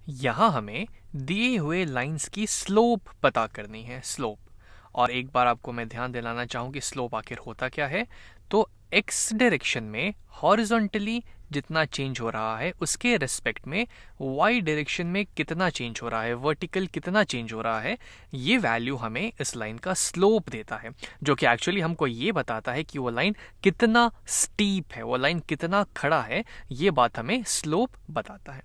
यहाँ हमें दिए हुए लाइंस की स्लोप पता करनी है, स्लोप। और एक बार आपको मैं ध्यान दिलाना चाहूँ कि स्लोप आखिर होता क्या है। तो एक्स डायरेक्शन में हॉरिजॉन्टली जितना चेंज हो रहा है उसके रिस्पेक्ट में वाई डायरेक्शन में कितना चेंज हो रहा है, वर्टिकल कितना चेंज हो रहा है, ये वैल्यू हमें इस लाइन का स्लोप देता है, जो कि एक्चुअली हमको ये बताता है कि वो लाइन कितना स्टीप है, वो लाइन कितना खड़ा है, ये बात हमें स्लोप बताता है।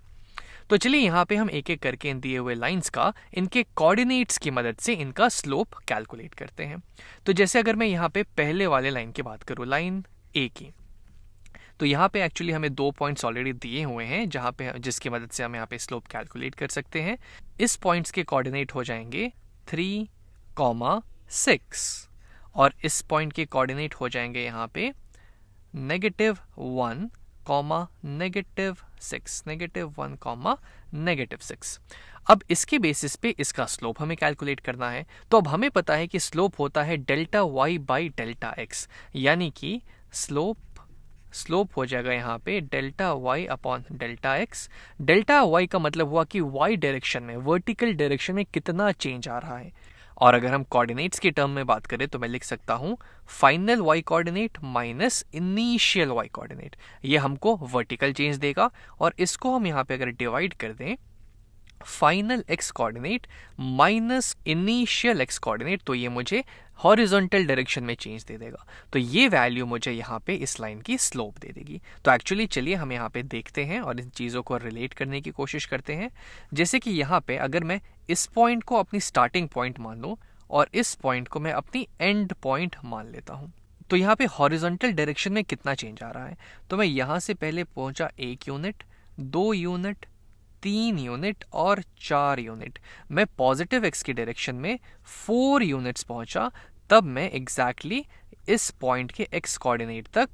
तो चलिए यहाँ पे हम एक एक करके इन दिए हुए लाइंस का इनके कोऑर्डिनेट्स की मदद से इनका स्लोप कैलकुलेट करते हैं। तो जैसे अगर मैं यहाँ पे पहले वाले लाइन की बात करूँ, लाइन ए की, तो यहाँ पे एक्चुअली हमें 2 पॉइंट्स ऑलरेडी दिए हुए हैं जहाँ पे जिसकी मदद से हम यहाँ पे स्लोप कैलकुलेट कर सकते हैं। इस पॉइंट्स के कोऑर्डिनेट हो जाएंगे 3,6 और इस पॉइंट के कोऑर्डिनेट हो जाएंगे यहाँ पे -1, -6। अब इसके बेसिस पे इसका स्लोप हमें कैलकुलेट करना है। तो अब हमें पता है कि स्लोप होता है delta Y by delta X, यानी कि स्लोप हो जाएगा यहाँ पे delta Y upon delta X. Delta Y का मतलब हुआ कि वाई डायरेक्शन में, वर्टिकल डायरेक्शन में कितना चेंज आ रहा है। और अगर हम कोऑर्डिनेट्स के टर्म में बात करें तो मैं लिख सकता हूं final Y coordinate minus initial Y coordinate. ये हमको वर्टिकल चेंज देगा और इसको हम यहां पे अगर डिवाइड कर दें final x coordinate minus initial x coordinate, तो ये मुझे हॉरिजॉन्टल डायरेक्शन में चेंज दे देगा। तो ये वैल्यू मुझे यहाँ पे इस लाइन की स्लोप दे देगी। तो एक्चुअली चलिए हम यहाँ पे देखते हैं और इन चीज़ों को रिलेट करने की कोशिश करते हैं। जैसे कि यहाँ पे अगर मैं इस पॉइंट को अपनी स्टार्टिंग पॉइंट मान लूँ और इस पॉइंट को मैं अपनी एंड पॉइंट मान लेता हूँ, तो यहाँ पे हॉरिजॉन्टल डायरेक्शन में कितना चेंज आ रहा है। तो मैं यहाँ से पहले पहुँचा 1 यूनिट, 2 यूनिट, 3 यूनिट और 4 यूनिट। मैं पॉजिटिव एक्स की डायरेक्शन में 4 यूनिट्स पहुंचा, तब मैं एग्जैक्टली इस पॉइंट के एक्स कोऑर्डिनेट तक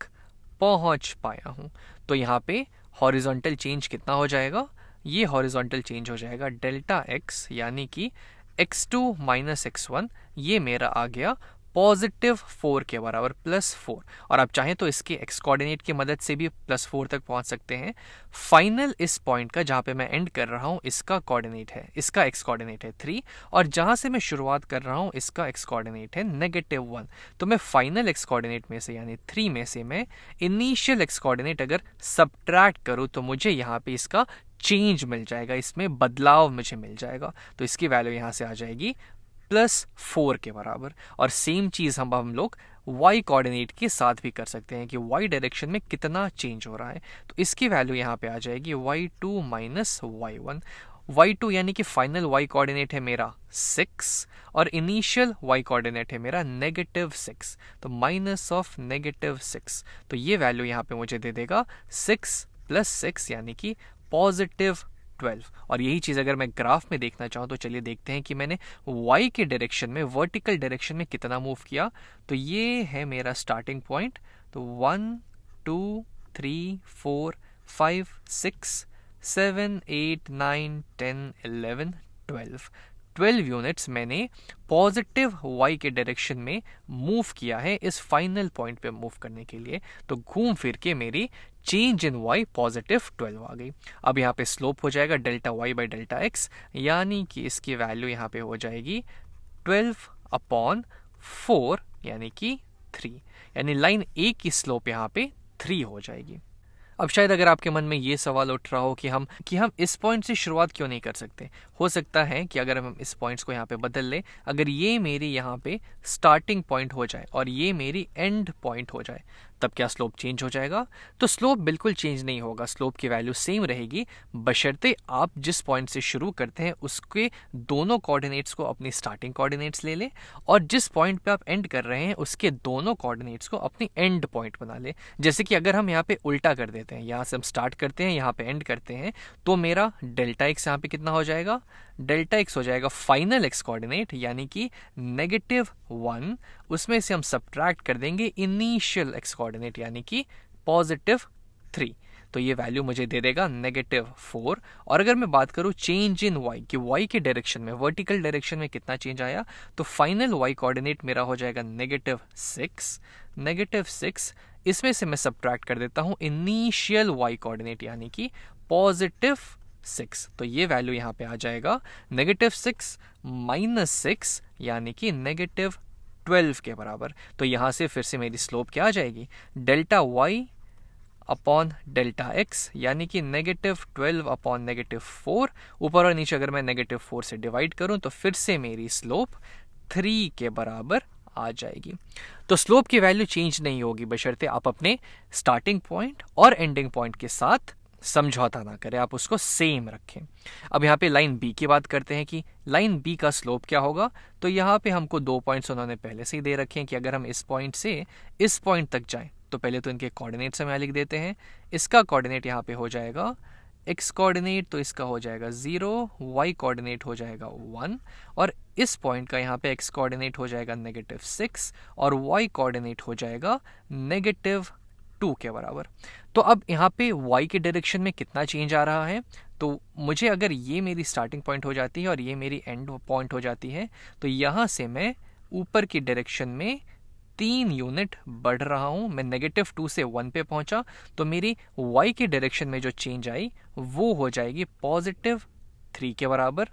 पहुंच पाया हूं। तो यहाँ पे हॉरिजॉन्टल चेंज कितना हो जाएगा, ये हॉरिजॉन्टल चेंज हो जाएगा डेल्टा एक्स, यानी कि x2 माइनस x1, ये मेरा आ गया +4 के बराबर, +4। और आप चाहें तो इसके एक्स कोऑर्डिनेट की मदद से भी +4 तक पहुंच सकते हैं। फाइनल इस पॉइंट का जहां पे मैं एंड कर रहा हूं इसका कोऑर्डिनेट है, इसका एक्स कोऑर्डिनेट है 3, और जहां से मैं शुरुआत कर रहा हूं इसका एक्स कोऑर्डिनेट है -1। तो मैं फाइनल एक्स कोऑर्डिनेट में से यानी 3 में से मैं इनिशियल एक्स कोऑर्डिनेट अगर सब्ट्रैक्ट करूं तो मुझे यहाँ पे इसका चेंज मिल जाएगा, इसमें बदलाव मुझे मिल जाएगा। तो इसकी वैल्यू यहां से आ जाएगी +4 के बराबर। और सेम चीज हम लोग y कोऑर्डिनेट के साथ भी कर सकते हैं कि y डायरेक्शन में कितना चेंज हो रहा है। तो इसकी वैल्यू यहाँ पे आ जाएगी y2 माइनस y1। y2 यानी कि फाइनल y कोऑर्डिनेट है मेरा 6 और इनिशियल y कोऑर्डिनेट है मेरा -6, तो -6। तो ये वैल्यू यहाँ पे मुझे दे देगा 6 + 6 यानी कि +12। और यही चीज़ अगर मैं ग्राफ में देखना चाहूँ तो चलिए देखते हैं कि मैंने y के डायरेक्शन में, वर्टिकल डायरेक्शन में कितना मूव किया। तो ये है मेरा स्टार्टिंग पॉइंट। तो 1 2 3 4 5 6 7 8 9 10 11 12 यूनिट्स मैंने पॉजिटिव y के डायरेक्शन में मूव किया है इस फाइनल पॉइंट पे मूव करने के लिए। तो घूम फिर के मेरी चेंज इन y +12 आ गई। अब यहाँ पे स्लोप हो जाएगा delta y by delta X, यानी कि इसकी वैल्यू यहाँ पे हो जाएगी 12/4 यानी कि 3, यानी लाइन ए की स्लोप यहाँ पे 3 हो जाएगी। अब शायद अगर आपके मन में ये सवाल उठ रहा हो कि हम इस पॉइंट से शुरुआत क्यों नहीं कर सकते। हो सकता है कि अगर हम इस पॉइंट्स को यहाँ पे बदल लें, अगर ये मेरी यहाँ पे स्टार्टिंग पॉइंट हो जाए और ये मेरी एंड पॉइंट हो जाए, तब क्या स्लोप चेंज हो जाएगा? तो स्लोप बिल्कुल चेंज नहीं होगा, स्लोप की वैल्यू सेम रहेगी, बशर्ते आप जिस पॉइंट से शुरू करते हैं उसके दोनों कोऑर्डिनेट्स को अपनी स्टार्टिंग कोऑर्डिनेट्स ले लें और जिस पॉइंट पे आप एंड कर रहे हैं उसके दोनों कोऑर्डिनेट्स को अपनी एंड पॉइंट बना लें। जैसे कि अगर हम यहाँ पे उल्टा कर देते हैं, यहाँ से हम स्टार्ट करते हैं, यहाँ पे एंड करते हैं, तो मेरा डेल्टा एक्स यहाँ पे कितना हो जाएगा? डेल्टा एक्स हो जाएगा फाइनल एक्स कोऑर्डिनेट यानी कि -1, उसमें से हम सब्ट्रैक्ट कर देंगे इनिशियल एक्स कोऑर्डिनेट यानी कि +3। तो ये वैल्यू मुझे दे देगा -4। और अगर मैं बात करूं चेंज इन y कि y के डायरेक्शन में, वर्टिकल डायरेक्शन में कितना चेंज आया, तो फाइनल y कोऑर्डिनेट मेरा हो जाएगा -6। इसमें से मैं सब्ट्रैक्ट कर देता हूं इनिशियल y कोऑर्डिनेट यानी कि 6। तो ये वैल्यू यहाँ पे आ जाएगा -6 - 6 यानी कि -12 के बराबर। तो यहाँ से फिर से मेरी स्लोप क्या आ जाएगी, delta y upon delta x यानी कि -12 अपॉन -4। ऊपर और नीचे अगर मैं -4 से डिवाइड करूं तो फिर से मेरी स्लोप 3 के बराबर आ जाएगी। तो स्लोप की वैल्यू चेंज नहीं होगी बशर्ते आप अपने स्टार्टिंग पॉइंट और एंडिंग पॉइंट के साथ समझौता ना करें, आप उसको सेम रखें। अब यहाँ पे लाइन बी की बात करते हैं कि लाइन बी का स्लोप क्या होगा। तो यहाँ पे हमको 2 पॉइंट्स उन्होंने पहले से ही दे रखे हैं कि अगर हम इस पॉइंट से इस पॉइंट तक जाएं तो पहले तो इनके कोऑर्डिनेट्स हम यहाँ लिख देते हैं। इसका कोऑर्डिनेट यहाँ पे हो जाएगा x कोऑर्डिनेट, तो इसका हो जाएगा 0, y कोऑर्डिनेट हो जाएगा 1 और इस पॉइंट का यहाँ पे x कोऑर्डिनेट हो जाएगा -6 और y कोऑर्डिनेट हो जाएगा -2 के बराबर। तो अब यहाँ पे y के डायरेक्शन में कितना चेंज आ रहा है, तो मुझे अगर ये मेरी स्टार्टिंग पॉइंट हो जाती है और ये मेरी एंड पॉइंट हो जाती है तो यहाँ से मैं ऊपर की डायरेक्शन में 3 यूनिट बढ़ रहा हूं। मैं -2 से 1 पे पहुंचा तो मेरी y के डायरेक्शन में जो चेंज आई वो हो जाएगी +3 के बराबर।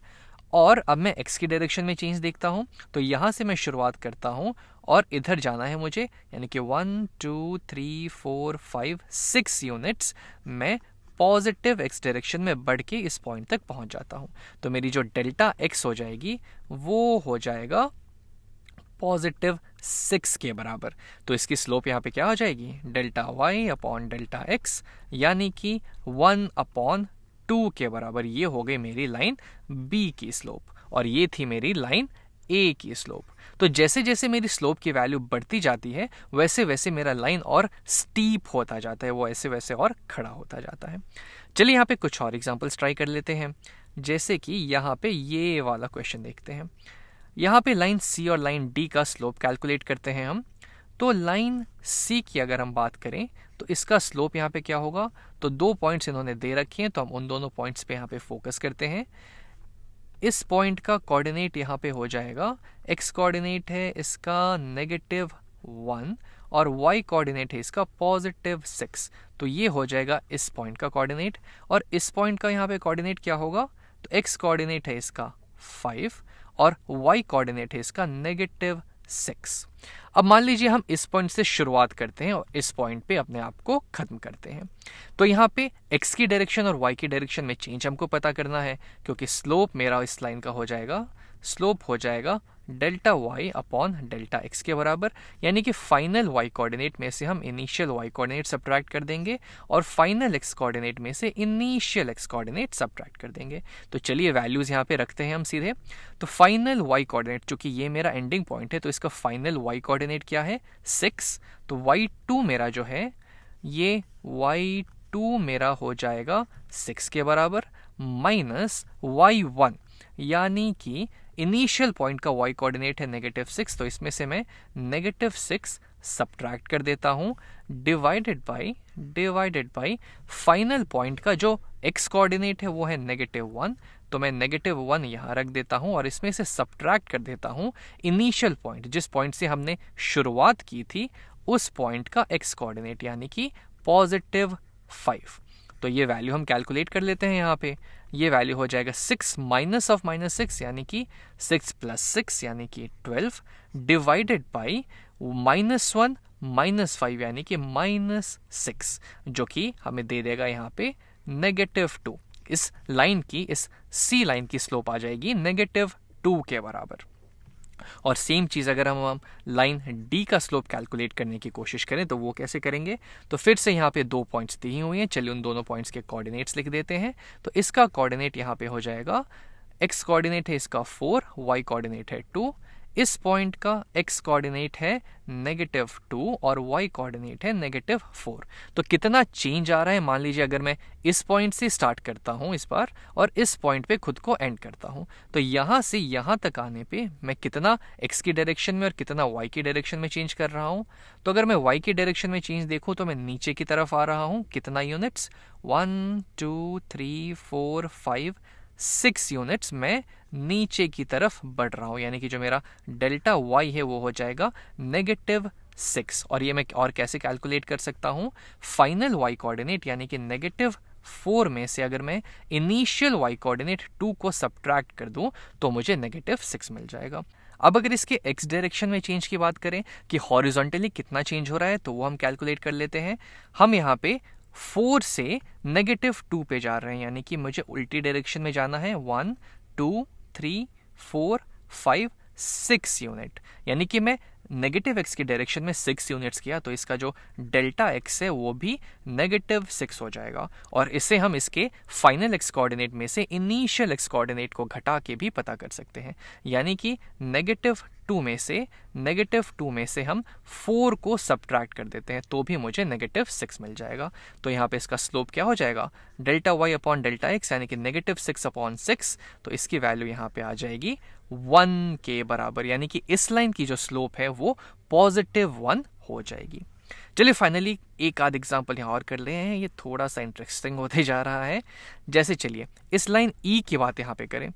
और अब मैं x की डायरेक्शन में चेंज देखता हूं तो यहां से मैं शुरुआत करता हूं और इधर जाना है मुझे, यानी कि 1 2 3 4 5 6 यूनिट्स मैं पॉजिटिव x डायरेक्शन में बढ़ के इस पॉइंट तक पहुंच जाता हूं। तो मेरी जो डेल्टा x हो जाएगी वो हो जाएगा +6 के बराबर। तो इसकी स्लोप यहाँ पे क्या हो जाएगी, delta y upon delta x यानी कि 1/2 के बराबर। ये हो गई मेरी लाइन B की स्लोप और ये थी मेरी लाइन A की स्लोप। तो जैसे जैसे मेरी स्लोप की वैल्यू बढ़ती जाती है वैसे वैसे मेरा लाइन और स्टीप होता जाता है, वो ऐसे वैसे और खड़ा होता जाता है। चलिए यहाँ पे कुछ और एग्जांपल्स ट्राई कर लेते हैं। जैसे कि यहाँ पे ये वाला क्वेश्चन देखते हैं। यहाँ पे लाइन C और लाइन D का स्लोप कैलकुलेट करते हैं हम। तो लाइन C की अगर हम बात करें तो इसका स्लोप यहाँ पे क्या होगा, तो 2 पॉइंट्स इन्होंने दे रखे हैं तो हम उन दोनों पॉइंट्स पे यहाँ पे फोकस करते हैं। इस पॉइंट का कोऑर्डिनेट यहाँ पे हो जाएगा, x कोऑर्डिनेट है इसका -1 और y कोऑर्डिनेट है इसका +6। तो ये हो जाएगा इस पॉइंट का कोऑर्डिनेट और इस पॉइंट का यहाँ पे कोऑर्डिनेट क्या होगा, तो x कोऑर्डिनेट है इसका 5 और y कोऑर्डिनेट है इसका -6। अब मान लीजिए हम इस पॉइंट से शुरुआत करते हैं और इस पॉइंट पे अपने आप को खत्म करते हैं। तो यहाँ पे x की डायरेक्शन और y की डायरेक्शन में चेंज हमको पता करना है, क्योंकि स्लोप मेरा इस लाइन का हो जाएगा, स्लोप हो जाएगा delta y upon delta x के बराबर। यानी कि फाइनल y कोऑर्डिनेट में से हम इनिशियल y कोऑर्डिनेट सब्ट्रैक्ट कर देंगे और फाइनल x कोऑर्डिनेट में से इनिशियल x कोऑर्डिनेट सब्ट्रैक्ट कर देंगे। तो चलिए वैल्यूज यहाँ पे रखते हैं हम सीधे। तो फाइनल y कोऑर्डिनेट, चूंकि ये मेरा एंडिंग पॉइंट है तो इसका फाइनल y कोऑर्डिनेट क्या है, 6। तो y2 मेरा जो है ये y2 मेरा हो जाएगा 6 के बराबर माइनस y1, यानी कि इनिशियल पॉइंट का y कोऑर्डिनेट है -6। तो इसमें से मैं -6 सब्ट्रैक्ट कर देता हूं डिवाइडेड बाय फाइनल पॉइंट का जो x कोऑर्डिनेट है वो है -1। तो मैं -1 यहाँ रख देता हूं और इसमें से सब्ट्रैक्ट कर देता हूं इनिशियल पॉइंट, जिस पॉइंट से हमने शुरुआत की थी उस पॉइंट का x कोऑर्डिनेट यानी कि +5। तो ये वैल्यू हम कैलकुलेट कर लेते हैं। यहाँ पे ये वैल्यू हो जाएगा 6 माइनस ऑफ -6 यानी कि 6 + 6 यानी कि 12 डिवाइडेड बाय -1 -5 यानी कि -6, जो कि हमें दे देगा यहाँ पे -2। इस लाइन की, इस C लाइन की स्लोप आ जाएगी -2 के बराबर। और सेम चीज़ अगर हम लाइन D का स्लोप कैलकुलेट करने की कोशिश करें तो वो कैसे करेंगे, तो फिर से यहाँ पे 2 पॉइंट्स दी हुई हैं। चलिए उन दोनों पॉइंट्स के कोऑर्डिनेट्स लिख देते हैं। तो इसका कोऑर्डिनेट यहाँ पे हो जाएगा, x कोऑर्डिनेट है इसका 4, y कोऑर्डिनेट है 2, इस पॉइंट का x कोऑर्डिनेट है -2 और y कोऑर्डिनेट है -4। तो कितना चेंज आ रहा है, मान लीजिए अगर मैं इस पॉइंट से स्टार्ट करता हूं इस बार और इस पॉइंट पे खुद को एंड करता हूं, तो यहां से यहां तक आने पे मैं कितना x की डायरेक्शन में और कितना y की डायरेक्शन में चेंज कर रहा हूं। तो अगर मैं y की डायरेक्शन में चेंज देखूं तो मैं नीचे की तरफ आ रहा हूं, कितना यूनिट्स, 1 2 3 4 5 6 यूनिट्स मैं नीचे की तरफ बढ़ रहा हूं। यानी कि जो मेरा डेल्टा y है वो हो जाएगा -6। और ये मैं और कैसे कैलकुलेट कर सकता हूं, फाइनल y कोऑर्डिनेट यानी कि 4 में से अगर मैं इनिशियल y कोऑर्डिनेट 2 को सब्ट्रैक्ट कर दूं तो मुझे -6 मिल जाएगा। अब अगर इसके x डायरेक्शन में चेंज की बात करें कि हॉरिजॉन्टली कितना चेंज हो रहा है, तो वो हम कैलकुलेट कर लेते हैं। हम यहाँ पे 4 से -2 पे जा रहे हैं, यानी कि मुझे उल्टी डायरेक्शन में जाना है। 1 2 3 4 5 6 यूनिट, यानी कि मैं -x की डायरेक्शन में 6 यूनिट्स किया, तो इसका जो डेल्टा x है वो भी -6 हो जाएगा। और इससे हम इसके फाइनल x कोऑर्डिनेट में से इनिशियल x कोऑर्डिनेट को घटा के भी पता कर सकते हैं, यानी कि -2 में से हम 4 को सब्ट्रैक्ट कर देते हैं तो भी मुझे -6 मिल जाएगा। तो यहाँ पे इसका स्लोप क्या हो जाएगा, delta y upon delta x, यानी कि -6 अपॉन 6, तो इसकी वैल्यू यहाँ पे आ जाएगी 1 के बराबर, यानी कि इस लाइन की जो स्लोप है वो +1 हो जाएगी। चलिए फाइनली एक आध एग्जाम्पल यहाँ और कर ले हैं, ये थोड़ा सा इंटरेस्टिंग होते जा रहा है। जैसे चलिए इस लाइन E की बात यहाँ पे करें।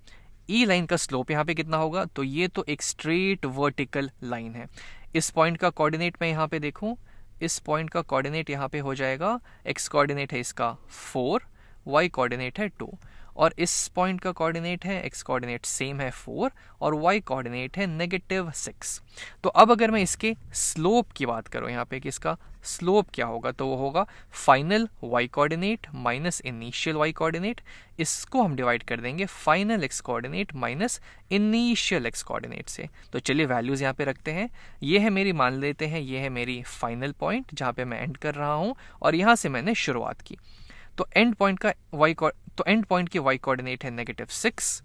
E लाइन का स्लोप यहाँ पे कितना होगा, तो ये तो एक स्ट्रेट वर्टिकल लाइन है। इस पॉइंट का कोऑर्डिनेट मैं यहाँ पे देखूं, इस पॉइंट का कोऑर्डिनेट यहाँ पे हो जाएगा, x कोऑर्डिनेट है इसका 4, y कोऑर्डिनेट है 2, और इस पॉइंट का कोऑर्डिनेट है, x कोऑर्डिनेट सेम है 4 और y कोऑर्डिनेट है -6। तो अब अगर मैं इसके स्लोप की बात करूं यहाँ पे कि इसका स्लोप क्या होगा, तो वो होगा final y coordinate minus initial y coordinate, इसको हम डिवाइड कर देंगे final x coordinate minus initial x coordinate से। तो चलिए वैल्यूज यहाँ पे रखते हैं। ये है मेरी, मान लेते हैं ये है मेरी फाइनल पॉइंट जहाँ पे मैं एंड कर रहा हूँ, और यहाँ से मैंने शुरुआत की। तो एंड पॉइंट की y कोऑर्डिनेट है -6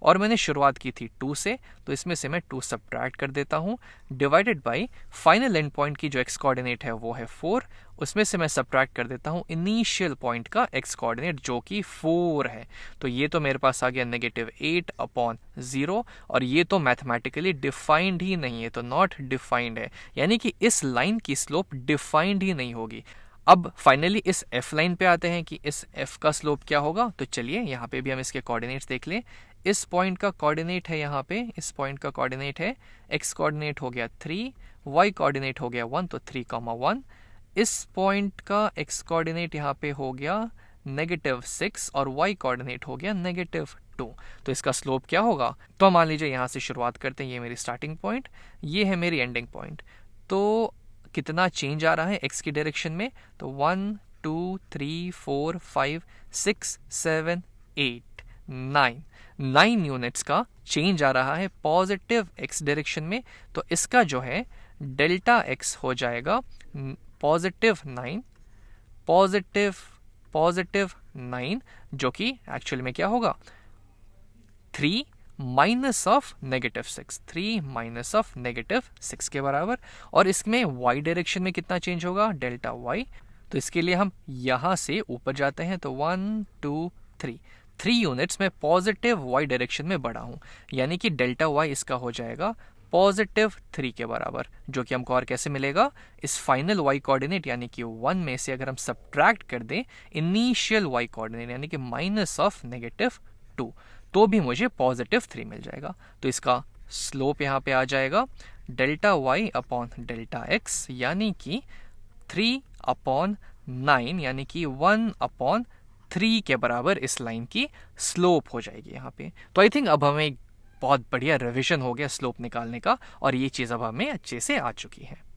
और मैंने शुरुआत की थी 2 से, तो इसमें से मैं 2 सब्ट्रैक्ट कर देता हूँ, divided by final and point की जो x कोऑर्डिनेट है वो है 4, उसमें से मैं सब्ट्रैक्ट कर देता हूँ इनिशियल पॉइंट का x कोऑर्डिनेट जो कि 4 है। तो ये तो मेरे पास आ गया -8 अपॉन 0, और ये तो मैथमेटिकली डिफाइंड ही नहीं है, तो नॉट डिफाइंड है, यानी कि इस लाइन की स्लोप डिफाइंड ही नहीं होगी। अब फाइनली इस f लाइन पे आते हैं कि इस f का स्लोप क्या होगा। तो चलिए यहाँ पे भी हम इसके कोऑर्डिनेट्स देख लें। इस पॉइंट का कोऑर्डिनेट है यहाँ पे, इस पॉइंट का कोऑर्डिनेट है, x कोऑर्डिनेट हो गया 3, y कोऑर्डिनेट हो गया 1, तो 3,1। इस पॉइंट का x कोऑर्डिनेट यहाँ पे हो गया -6 और y कोऑर्डिनेट हो गया -2। तो इसका स्लोप क्या होगा, तो मान लीजिए यहाँ से शुरुआत करते हैं, ये मेरी स्टार्टिंग पॉइंट, ये है मेरी एंडिंग पॉइंट। तो कितना चेंज आ रहा है x की डायरेक्शन में, तो 1 2 3 4 5 6 7 8 9 यूनिट्स का चेंज आ रहा है पॉजिटिव x डायरेक्शन में। तो इसका जो है डेल्टा x हो जाएगा +9, जो कि एक्चुअल में क्या होगा, 3 माइनस ऑफ -6, 3 माइनस ऑफ -6 के बराबर। और इसमें y डायरेक्शन में कितना चेंज होगा, डेल्टा y। तो इसके लिए हम यहाँ से ऊपर जाते हैं, तो 1 2 3 यूनिट्स में पॉजिटिव y डायरेक्शन में बढ़ा हूँ, यानी कि डेल्टा y इसका हो जाएगा +3 के बराबर, जो कि हमको और कैसे मिलेगा, इस फाइनल y कोऑर्डिनेट यानी कि 1 में से अगर हम सब्ट्रैक्ट कर दें इनिशियल y कोऑर्डिनेट यानी कि -2, तो भी मुझे +3 मिल जाएगा। तो इसका स्लोप यहाँ पे आ जाएगा delta y upon delta x, यानी कि 3/9, यानी कि 1/3 के बराबर इस लाइन की स्लोप हो जाएगी यहाँ पे। तो आई थिंक अब हमें बहुत बढ़िया रिवीजन हो गया स्लोप निकालने का, और ये चीज़ अब हमें अच्छे से आ चुकी है।